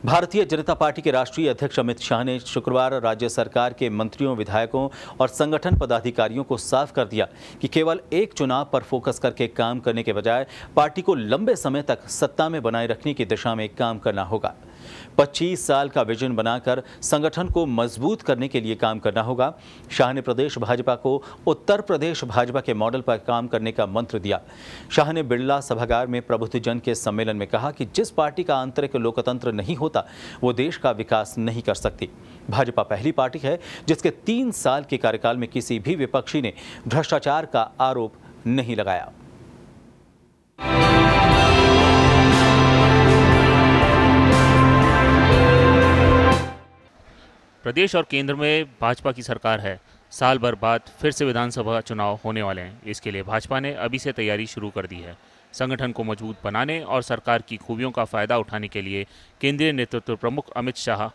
Bharatiya Janata party के राष्ट्रीय अध्यक्ष अमित शाह ने शुक्रवार राज्य सरकार के मंत्रियों, विधायकों और संगठन पदाधिकारियों को साफ कर दिया कि केवल एक चुनाव पर फोकस करके काम करने के बजाय पार्टी को लंबे समय तक सत्ता में बनाए रखने की दिशा में काम करना होगा। 25 साल का विजन बनाकर संगठन को मजबूत करने के लिए काम करना होगा। शाह ने प्रदेश भाजपा को उत्तर प्रदेश भाजपा के मॉडल पर काम करने का मंत्र दिया। शाह ने बिरला सभागार में प्रबुद्धजन के सम्मेलन में कहा कि जिस पार्टी का आंतरिक लोकतंत्र नहीं होता वो देश का विकास नहीं कर सकती। भाजपा पहली पार्टी है जिसके 3 साल के कार्यकाल में किसी भी विपक्षी ने भ्रष्टाचार का आरोप नहीं लगाया। प्रदेश और केंद्र में भाजपा की सरकार है। साल भर बाद फिर से विधानसभा चुनाव होने वाले हैं। इसके लिए भाजपा ने अभी से तैयारी शुरू कर दी है। संगठन को मजबूत बनाने और सरकार की खूबियों का फायदा उठाने के लिए केंद्रीय नेतृत्व प्रमुख अमित शाह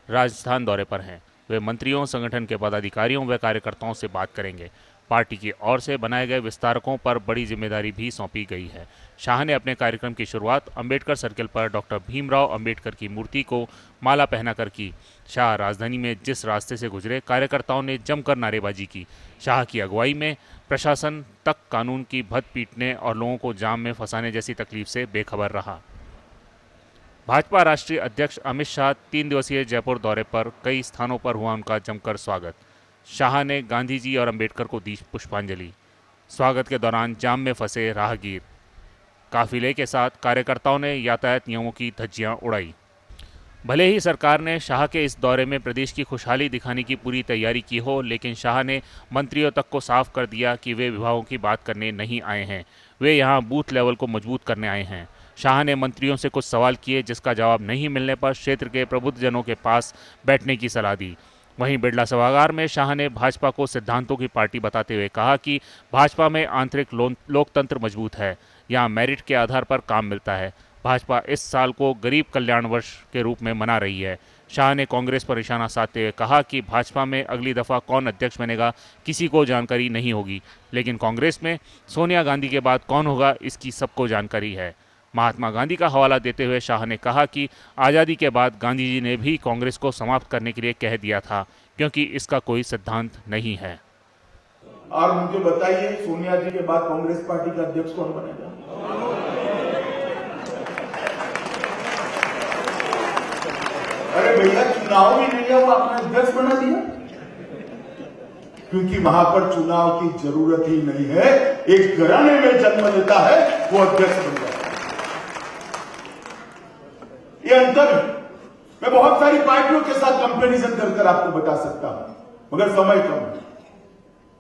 राजस्थान दौरे पर हैं। वे मंत्रियों, संगठन के पदाधिकारियों व कार्यकर्ताओं से बात करेंगे। पार्टी की ओर से बनाए गए विस्तारकों पर बड़ी जिम्मेदारी भी सौंपी गई है। शाह ने अपने कार्यक्रम की शुरुआत अंबेडकर सर्किल पर डॉक्टर भीमराव अंबेडकर की मूर्ति को माला पहनाकर की। शाह राजधानी में जिस रास्ते से गुजरे, कार्यकर्ताओं ने जमकर नारेबाजी की। शाह की अगुवाई में प्रशासन तक कानून की भद्द पीटने और लोगों को जाम में फंसाने जैसी तकलीफ से बेखबर रहा। भाजपा राष्ट्रीय अध्यक्ष अमित शाह 3 दिवसीय जयपुर दौरे पर कई स्थानों पर हुआ उनका जमकर स्वागत। शाह ने गांधी जी और अंबेडकर को दी पुष्पांजलि। स्वागत के दौरान जाम में फंसे राहगीर, काफिले के साथ कार्यकर्ताओं ने यातायात नियमों की धज्जियां उड़ाई। भले ही सरकार ने शाह के इस दौरे में प्रदेश की खुशहाली दिखाने की पूरी तैयारी की हो, लेकिन शाह ने मंत्रियों तक को साफ कर दिया कि वे विभागों की बात करने नहीं आए हैं, वे यहां बूथ लेवल को मजबूत करने आए हैं। शाह ने मंत्रियों से कुछ सवाल किए, जिसका जवाब नहीं मिलने पर क्षेत्र के प्रबुद्धजनों के पास बैठने की सलाह दी। वहीं बिरला सभागार में शाह ने भाजपा को सिद्धांतों की पार्टी बताते हुए कहा कि भाजपा में आंतरिक लोकतंत्र मजबूत है, यहाँ मेरिट के आधार पर काम मिलता है। भाजपा इस साल को गरीब कल्याण वर्ष के रूप में मना रही है। शाह ने कांग्रेस पर निशाना साधते हुए कहा कि भाजपा में अगली दफा कौन अध्यक्ष बनेगा किसी को जानकारी नहीं होगी, लेकिन कांग्रेस में सोनिया गांधी के बाद कौन होगा इसकी सबको जानकारी है। महात्मा गांधी का हवाला देते हुए शाह ने कहा कि आज़ादी के बाद गांधी जी ने भी कांग्रेस को समाप्त करने के लिए कह दिया था, क्योंकि इसका कोई सिद्धांत नहीं है। और मुझे बताइए, सोनिया जी के बाद कांग्रेस पार्टी का अध्यक्ष कौन बनेगा? अरे भैया, चुनाव भी नहीं है, वो आपने अध्यक्ष बना दिया, क्योंकि वहां पर चुनाव की जरूरत ही नहीं है। एक घराने में जन्म लेता है वो अध्यक्ष बन जाता है। ये अंतर है। मैं बहुत सारी पार्टियों के साथ कंपैरिजन कर आपको बता सकता हूं, मगर समय कम है।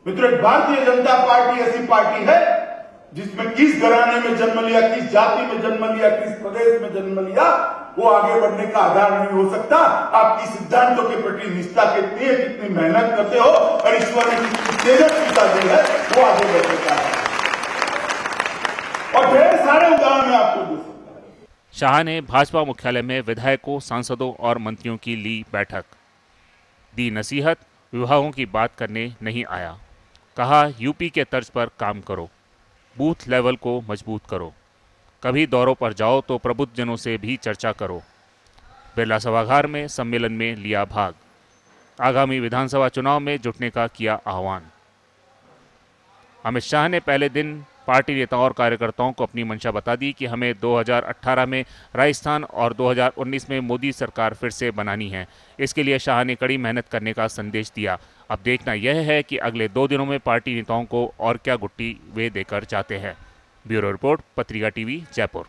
मित्रों, एक भारतीय जनता पार्टी ऐसी पार्टी है जिसमें किस घराने में जन्म लिया, किस जाति में जन्म लिया, किस प्रदेश में जन्म लिया, वो आगे बढ़ने का आधार नहीं हो सकता। आपकी सिद्धांतों के प्रति निष्ठा कितनी है, कितनी मेहनत करते हो और ईश्वर ने कितनी तेजस्विता दी है, वो आगे बढ़ सकता है। और ढेर सारे उदाहरण मैं आपको दे सकता हूं। शाह ने भाजपा मुख्यालय में विधायकों, सांसदों और मंत्रियों की ली बैठक, दी नसीहत, विभागों की बात करने नहीं आया। कहा यूपी के तर्ज पर काम करो, बूथ लेवल को मजबूत करो, कभी दौरों पर जाओ तो प्रबुद्धजनों से भी चर्चा करो। बिरला सभागार में सम्मेलन में लिया भाग, आगामी विधानसभा चुनाव में जुटने का किया आह्वान। अमित शाह ने पहले दिन पार्टी नेताओं और कार्यकर्ताओं को अपनी मंशा बता दी कि हमें 2018 में राजस्थान और 2019 में मोदी सरकार फिर से बनानी है। इसके लिए शाह ने कड़ी मेहनत करने का संदेश दिया। अब देखना यह है कि अगले 2 दिनों में पार्टी नेताओं को और क्या गुट्टी वे देकर जाते हैं। ब्यूरो रिपोर्ट, पत्रिका टीवी, जयपुर।